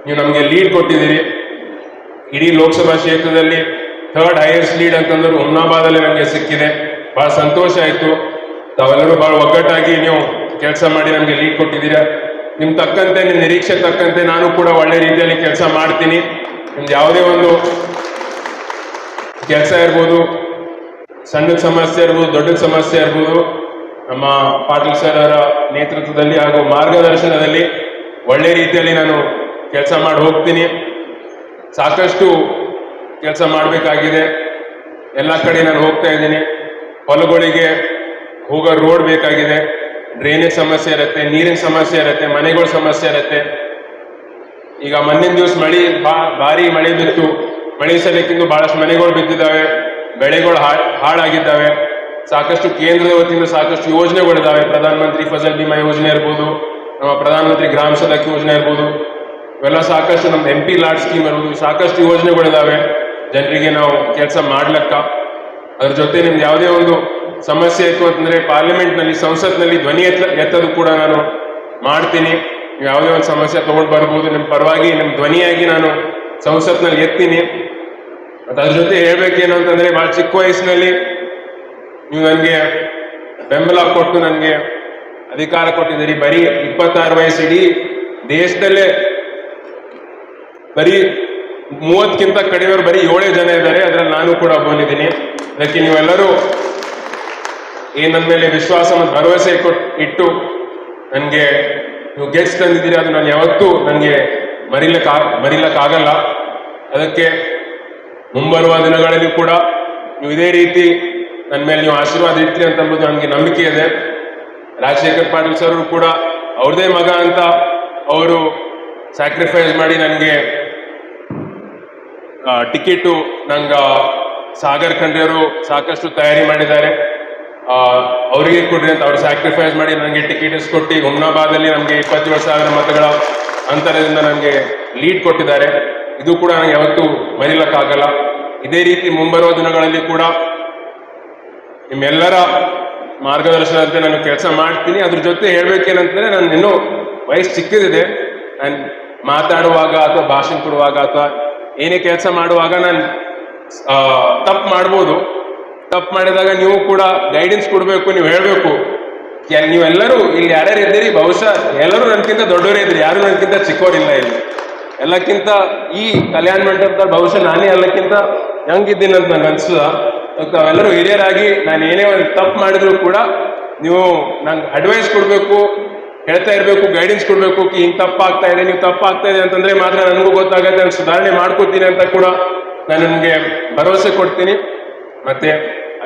ನೀವು ನಮಗೆ ಲೀಡ್ ಕೊಟ್ಟಿದ್ದೀರಿ. ಇಡೀ ಲೋಕಸಭಾ ಕ್ಷೇತ್ರದಲ್ಲಿ 3rd ಹೈಯೆಸ್ಟ್ ಲೀಡ್ ಅಂತಂದ್ರೆ ಹುಮ್ನಾಬಾದಲ್ಲಿ ನನಗೆ ಸಿಕ್ಕಿದೆ. ಬಹಳ ಸಂತೋಷ ಆಯಿತು. ತಾವೆಲ್ಲರೂ ಬಹಳ ಒಗ್ಗಟ್ಟಾಗಿ ನೀವು ಕೆಲಸ ಮಾಡಿ ನಮಗೆ ಲೀಡ್ ಕೊಟ್ಟಿದ್ದೀರಾ. ನಿಮ್ಮ ತಕ್ಕಂತೆ, ನಿಮ್ಮ ನಿರೀಕ್ಷೆ ತಕ್ಕಂತೆ ನಾನು ಕೂಡ ಒಳ್ಳೆ ರೀತಿಯಲ್ಲಿ ಕೆಲಸ ಮಾಡ್ತೀನಿ. ನಿಮ್ದು ಯಾವುದೇ ಒಂದು ಕೆಲಸ ಇರ್ಬೋದು, ಸಣ್ಣ ಸಮಸ್ಯೆ ಇರ್ಬೋದು, ದೊಡ್ಡ ಸಮಸ್ಯೆ ಇರ್ಬೋದು, ನಮ್ಮ ಪಾಟೀಲ್ ಸರ್ ಅವರ ನೇತೃತ್ವದಲ್ಲಿ ಹಾಗೂ ಮಾರ್ಗದರ್ಶನದಲ್ಲಿ ಒಳ್ಳೆ ರೀತಿಯಲ್ಲಿ ನಾನು ಕೆಲಸ ಮಾಡಿ ಹೋಗ್ತೀನಿ. ಸಾಕಷ್ಟು ಕೆಲಸ ಮಾಡಬೇಕಾಗಿದೆ. ಎಲ್ಲ ಕಡೆ ನಾನು ಹೋಗ್ತಾ ಇದ್ದೀನಿ. ಹೊಲಗಳಿಗೆ ಹೋಗೋ ರೋಡ್ ಬೇಕಾಗಿದೆ, ಡ್ರೈನೇಜ್ ಸಮಸ್ಯೆ ಇರುತ್ತೆ, ನೀರಿನ ಸಮಸ್ಯೆ ಇರುತ್ತೆ, ಮನೆಗಳ ಸಮಸ್ಯೆ ಇರುತ್ತೆ. ಈಗ ಮೊನ್ನಿನ ದಿವಸ ಭಾರಿ ಮಳೆ ಬಿತ್ತು. ಮಳೆ ಸಲಕ್ಕಿಂದು ಬಹಳಷ್ಟು ಮನೆಗಳು ಬಿದ್ದಿದ್ದಾವೆ, ಬೆಳೆಗಳು ಹಾಳಾಗಿದ್ದಾವೆ. ಸಾಕಷ್ಟು ಕೇಂದ್ರದ ವತಿಯಿಂದ ಸಾಕಷ್ಟು ಯೋಜನೆಗಳಿದ್ದಾವೆ. ಪ್ರಧಾನ ಮಂತ್ರಿ ಫಸಲ್ ಬಿಮಾ ಯೋಜನೆ ಇರ್ಬೋದು, ನಮ್ಮ ಪ್ರಧಾನ ಮಂತ್ರಿ ಗ್ರಾಮ ಸಡಕ್ ಯೋಜನೆ ಇರ್ಬೋದು, ಇವೆಲ್ಲ ಸಾಕಷ್ಟು ನಮ್ಮ MP ಲಾಡ್ ಸ್ಕೀಮ್ ಇರ್ಬೋದು, ಸಾಕಷ್ಟು ಯೋಜನೆಗಳಿದ್ದಾವೆ ಜನರಿಗೆ ನಾವು ಕೆಲಸ ಮಾಡ್ಲಕ್ಕ. ಅದ್ರ ಜೊತೆ ನಿಮ್ದು ಯಾವುದೇ ಒಂದು ಸಮಸ್ಯೆ ಇತ್ತು ಅಂತಂದ್ರೆ ಪಾರ್ಲಿಮೆಂಟ್ನಲ್ಲಿ, ಸಂಸತ್ನಲ್ಲಿ ಧ್ವನಿ ಎತ್ತದು ಕೂಡ ನಾನು ಮಾಡ್ತೀನಿ. ನೀವು ಯಾವುದೇ ಒಂದು ಸಮಸ್ಯೆ ತಗೊಂಡು ಬರ್ಬೋದು, ನಿಮ್ಮ ಪರವಾಗಿ ನಿಮ್ಮ ಧ್ವನಿಯಾಗಿ ನಾನು ಸಂಸತ್ನಲ್ಲಿ ಎತ್ತೀನಿ. ಮತ್ತು ಅದ್ರ ಜೊತೆ ಹೇಳ್ಬೇಕೇನು ಅಂತಂದ್ರೆ, ಭಾಳ ಚಿಕ್ಕ ವಯಸ್ಸಿನಲ್ಲಿ ನೀವು ನನಗೆ ಬೆಂಬಲ ಕೊಟ್ಟು ನನಗೆ ಅಧಿಕಾರ ಕೊಟ್ಟಿದ್ದೀರಿ. ಬರೀ 26 ವಯಸ್ಸು, ಇಡೀ ದೇಶದಲ್ಲೇ ಬರೀ 30ಕ್ಕಿಂತ ಕಡಿಮೆಯವರು ಬರೀ 7 ಜನ ಇದ್ದಾರೆ. ಅದರಲ್ಲಿ ನಾನು ಕೂಡ ಬಂದಿದ್ದೀನಿ. ಅದಕ್ಕೆ ನೀವೆಲ್ಲರೂ ನನ್ನ ಮೇಲೆ ವಿಶ್ವಾಸ ಮತ್ತು ಭರವಸೆ ಇಟ್ಟು ನನಗೆ ನೀವು ಗೆಲ್ಸ್ ತಂದಿದ್ದೀರಿ. ಅದು ನಾನು ಯಾವತ್ತೂ ನನಗೆ ಮರಿಲಕ್ಕಾಗಲ್ಲ. ಅದಕ್ಕೆ ಮುಂಬರುವ ದಿನಗಳಲ್ಲಿ ಕೂಡ ನೀವು ಇದೇ ರೀತಿ ನನ್ನ ಮೇಲೆ ನೀವು ಆಶೀರ್ವಾದ ಇಡ್ತೀರಿ ಅಂತಂಬುದು ನನಗೆ ನಂಬಿಕೆ ಇದೆ. ರಾಜಶೇಖರ್ ಪಾಟೀಲ್ ಸರ್ ಕೂಡ ಅವ್ರದೇ ಮಗ ಅಂತ ಅವರು ಸ್ಯಾಕ್ರಿಫೈಸ್ ಮಾಡಿ ನನಗೆ ಟಿಕೆಟು ನಂಗೆ ಸಾಗರ್ ಖಂಡ್ರೆಯವರು ಸಾಕಷ್ಟು ತಯಾರಿ ಮಾಡಿದ್ದಾರೆ. ಅವರಿಗೆ ಕೊಡ್ರಿ ಅಂತ ಅವ್ರು ಸ್ಯಾಕ್ರಿಫೈಸ್ ಮಾಡಿ ನನಗೆ ಟಿಕೆಟ್ ಇಸ್ಕೊಟ್ಟು ಹುಮ್ನಾಬಾದಲ್ಲಿ ನಮಗೆ 27,000 ಮತಗಳ ಅಂತರದಿಂದ ನನಗೆ ಲೀಡ್ ಕೊಟ್ಟಿದ್ದಾರೆ. ಇದು ಕೂಡ ನನಗೆ ಯಾವತ್ತೂ ಮರಿಲಕ್ಕಾಗಲ್ಲ. ಇದೇ ರೀತಿ ಮುಂಬರುವ ದಿನಗಳಲ್ಲಿ ಕೂಡ ನಿಮ್ಮೆಲ್ಲರ ಮಾರ್ಗದರ್ಶನದಂತೆ ನಾನು ಕೆಲಸ ಮಾಡ್ತೀನಿ. ಅದ್ರ ಜೊತೆ ಹೇಳ್ಬೇಕೇನಂತಂದ್ರೆ, ನಾನು ಇನ್ನೂ ವಯಸ್ಸು ಚಿಕ್ಕದಿದೆ. ನಾನು ಮಾತಾಡುವಾಗ ಅಥವಾ ಭಾಷಣ ಕೊಡುವಾಗ ಅಥವಾ ಏನೇ ಕೆಲಸ ಮಾಡುವಾಗ ನಾನು ತಪ್ಪು ಮಾಡ್ಬೋದು. ತಪ್ಪು ಮಾಡಿದಾಗ ನೀವು ಕೂಡ ಗೈಡೆನ್ಸ್ ಕೊಡಬೇಕು, ನೀವು ಹೇಳಬೇಕು. ನೀವೆಲ್ಲರೂ ಇಲ್ಲಿ ಯಾರ್ಯಾರು ಇದ್ದೀರಿ, ಬಹುಶಃ ಎಲ್ಲರೂ ನನಗಿಂತ ದೊಡ್ಡವರೇ ಇದ್ರಿ, ಯಾರು ನನಗಿಂತ ಚಿಕ್ಕವರಿಲ್ಲ ಇಲ್ಲಿ. ಎಲ್ಲಕ್ಕಿಂತ ಈ ಕಲ್ಯಾಣ ಮಂಟಪದ ಬಹುಶಃ ನಾನೇ ಎಲ್ಲಕ್ಕಿಂತ ಹೆಂಗಿದ್ದೀನಿ ಅಂತ ನನಗೆ ಅನ್ಸುದ. ತಾವೆಲ್ಲರೂ ಹಿರಿಯರಾಗಿ ನಾನು ಏನೇ ಒಂದು ತಪ್ಪು ಮಾಡಿದ್ರು ಕೂಡ ನೀವು ನಂಗೆ ಅಡ್ವೈಸ್ ಕೊಡಬೇಕು, ಹೇಳ್ತಾ ಇರಬೇಕು, ಗೈಡೆನ್ಸ್ ಕೊಡಬೇಕು. ಹಿಂಗೆ ತಪ್ಪಾಗ್ತಾ ಇದೆ, ನೀವು ತಪ್ಪಾಗ್ತಾ ಇದೆ ಅಂತಂದ್ರೆ ಮಾತ್ರ ನನಗೂ ಗೊತ್ತಾಗುತ್ತೆ, ನಾನು ಸುಧಾರಣೆ ಮಾಡ್ಕೋತೀನಿ ಅಂತ ಕೂಡ ನಾನು ನಿಮಗೆ ಭರವಸೆ ಕೊಡ್ತೀನಿ. ಮತ್ತೆ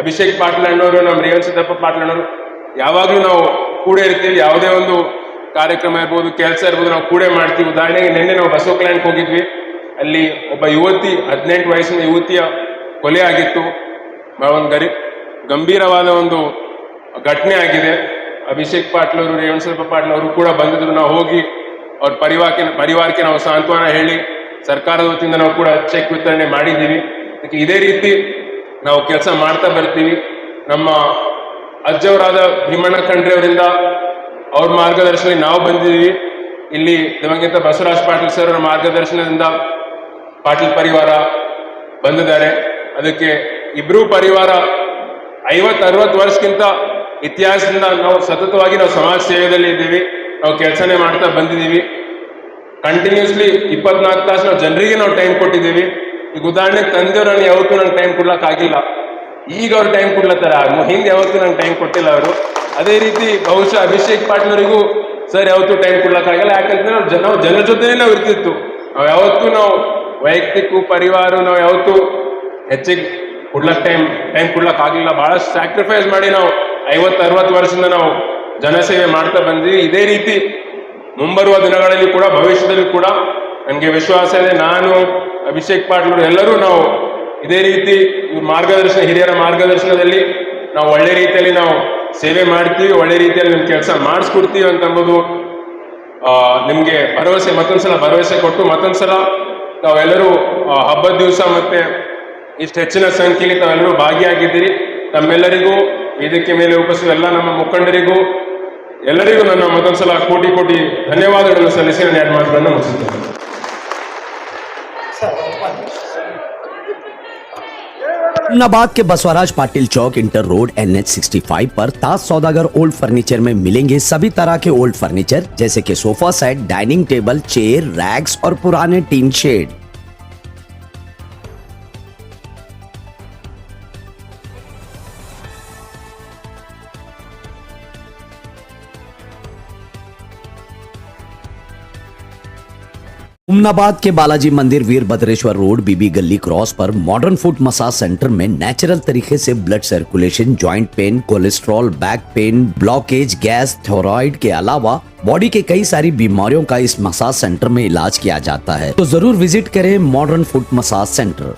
ಅಭಿಷೇಕ್ ಪಾಟೀಲ್ ಅಣ್ಣವರು, ನಮ್ಮ ರೇವಣ್ ಸಿದ್ದಪ್ಪ ಪಾಟೀಲ್ ಅಣ್ಣವರು ಯಾವಾಗಲೂ ನಾವು ಕೂಡ ಇರ್ತೀವಿ. ಯಾವುದೇ ಒಂದು ಕಾರ್ಯಕ್ರಮ ಇರ್ಬೋದು, ಕೆಲಸ ಇರ್ಬೋದು, ನಾವು ಕೂಡ ಮಾಡ್ತೀವಿ. ಉದಾಹರಣೆಗೆ ನಿನ್ನೆ ನಾವು ಬಸವ ಕಲ್ಯಾಣಕ್ಕೆ ಹೋಗಿದ್ವಿ. ಅಲ್ಲಿ ಒಬ್ಬ ಯುವತಿ, 18 ವಯಸ್ಸಿನ ಯುವತಿಯ ಕೊಲೆ ಆಗಿತ್ತು. ಒಂದು ಗಂಭೀರವಾದ ಒಂದು ಘಟನೆ ಆಗಿದೆ. ಅಭಿಷೇಕ್ ಪಾಟೀಲ್ ಅವರು, ರೇವಣ್ ಸಿದ್ದಪ್ಪ ಪಾಟೀಲ್ ಅವರು ಕೂಡ ಬಂದಿದ್ರು. ನಾವು ಹೋಗಿ ಅವ್ರ ಪರಿವಾರಕ್ಕೆ ನಾವು ಸಾಂತ್ವನ ಹೇಳಿ ಸರ್ಕಾರದ ವತಿಯಿಂದ ನಾವು ಕೂಡ ಚೆಕ್ ವಿತರಣೆ ಮಾಡಿದ್ದೀವಿ. ಅದಕ್ಕೆ ಇದೇ ರೀತಿ ನಾವು ಕೆಲಸ ಮಾಡ್ತಾ ಬರ್ತೀವಿ. ನಮ್ಮ ಅಜ್ಜವರಾದ ಭೀಮಣ್ಣ ಖಂಡ್ರೆ ಅವರಿಂದ ಅವ್ರ ಮಾರ್ಗದರ್ಶನದಲ್ಲಿ ನಾವು ಬಂದಿದ್ದೀವಿ. ಇಲ್ಲಿ ನಮಗಿಂತ ಬಸವರಾಜ್ ಪಾಟೀಲ್ ಸರ್ ಅವರ ಮಾರ್ಗದರ್ಶನದಿಂದ ಪಾಟೀಲ್ ಪರಿವಾರ ಬಂದಿದ್ದಾರೆ. ಅದಕ್ಕೆ ಇಬ್ಬರೂ ಪರಿವಾರ 50-60 ವರ್ಷಕ್ಕಿಂತ ಇತಿಹಾಸದಿಂದ ನಾವು ಸತತವಾಗಿ ನಾವು ಸಮಾಜ ಸೇವೆಯಲ್ಲಿ ಇದ್ದೀವಿ. ನಾವು ಕೆಲಸನೇ ಮಾಡ್ತಾ ಬಂದಿದ್ದೀವಿ. ಕಂಟಿನ್ಯೂಸ್ಲಿ 24 ತಾಸು ನಾವು ಜನರಿಗೆ ನಾವು ಟೈಮ್ ಕೊಟ್ಟಿದ್ದೀವಿ. ಈಗ ಉದಾಹರಣೆಗೆ ತಂದೆಯವ್ರನ್ನ ಯಾವತ್ತೂ ನಂಗೆ ಟೈಮ್ ಕೊಡ್ಲಿಕ್ಕಾಗಿಲ್ಲ, ಈಗ ಅವ್ರು ಟೈಮ್ ಕೊಡ್ಲತ್ತಾರ. ಹಿಂದೆ ಯಾವತ್ತೂ ನಂಗೆ ಟೈಮ್ ಕೊಟ್ಟಿಲ್ಲ ಅವರು. ಅದೇ ರೀತಿ ಬಹುಶಃ ಅಭಿಷೇಕ್ ಪಾಟೀಲ್ ಅವರಿಗೂ ಸರ್ ಯಾವತ್ತೂ ಟೈಮ್ ಕೊಡ್ಲಿಕ್ಕಾಗಲ್ಲ. ಯಾಕಂದ್ರೆ ನಾವು ಜನರ ಜೊತೆನೇ ನಾವು ಇರ್ತಿತ್ತು. ನಾವು ಯಾವತ್ತೂ ನಾವು ವೈಯಕ್ತಿಕ ಪರಿವಾರ ನಾವು ಯಾವತ್ತೂ ಹೆಚ್ಚಿಗೆ ಟೈಮ್ ಕೊಡ್ಲಿಕ್ಕಾಗಲಿಲ್ಲ. ಬಹಳಷ್ಟು ಸ್ಯಾಕ್ರಿಫೈಸ್ ಮಾಡಿ ನಾವು 50-60 ವರ್ಷದಿಂದ ನಾವು ಜನಸೇವೆ ಮಾಡ್ತಾ ಬಂದಿದ್ದೀವಿ. ಇದೇ ರೀತಿ ಮುಂಬರುವ ದಿನಗಳಲ್ಲಿ ಕೂಡ, ಭವಿಷ್ಯದಲ್ಲಿ ಕೂಡ ನನಗೆ ವಿಶ್ವಾಸ ಇದೆ. ನಾನು, ಅಭಿಷೇಕ್ ಪಾಟೀಲ್ ಎಲ್ಲರೂ ನಾವು ಇದೇ ರೀತಿ ಹಿರಿಯರ ಮಾರ್ಗದರ್ಶನದಲ್ಲಿ ನಾವು ಒಳ್ಳೆ ರೀತಿಯಲ್ಲಿ ನಾವು ಸೇವೆ ಮಾಡ್ತೀವಿ, ಒಳ್ಳೆ ರೀತಿಯಲ್ಲಿ ನಿಮ್ಮ ಕೆಲಸ ಮಾಡಿಸ್ಕೊಡ್ತೀವಿ ಅಂತಂಬುದು ನಿಮಗೆ ಮತ್ತೊಂದ್ಸಲ ಭರವಸೆ ಕೊಟ್ಟು, ಮತ್ತೊಂದ್ಸಲ ತಾವೆಲ್ಲರೂ ಹಬ್ಬದ ದಿವಸ ಮತ್ತೆ ಇಷ್ಟು ಹೆಚ್ಚಿನ ಸಂಖ್ಯೆಯಲ್ಲಿ ತಾವೆಲ್ಲರೂ ಭಾಗಿಯಾಗಿದ್ದೀರಿ. ತಮ್ಮೆಲ್ಲರಿಗೂ, ವೇದಿಕೆ ಮೇಲೆ ಉಪಸ್ಥಿತ ಎಲ್ಲ ನಮ್ಮ ಮುಖಂಡರಿಗೂ ಎಲ್ಲರಿಗೂ ನನ್ನ ಮತ್ತೊಂದ್ಸಲ ಕೋಟಿ ಧನ್ಯವಾದಗಳನ್ನು ಸಲ್ಲಿಸಿ ನಾನು 2 ಮಾತುಗಳನ್ನು ಮುಗಿಸುತ್ತೇನೆ. नाबाद के बसवराज पाटिल चौक इंटर रोड NH65 पर ताज सौदागर ओल्ड फर्नीचर में मिलेंगे सभी तरह के ओल्ड फर्नीचर जैसे कि sofa set, dining table, chair, racks और पुराने टीन शेड। उमनाबाद के बालाजी मंदिर वीरभद्रेश्वर रोड बीबी गली क्रॉस पर मॉडर्न फुट मसाज सेंटर में नेचुरल तरीके से blood circulation, joint pain, cholesterol, back pain, blockage, gas, thyroid के अलावा बॉडी के कई सारी बीमारियों का इस मसाज सेंटर में इलाज किया जाता है। तो जरूर विजिट करें मॉडर्न फुट मसाज सेंटर।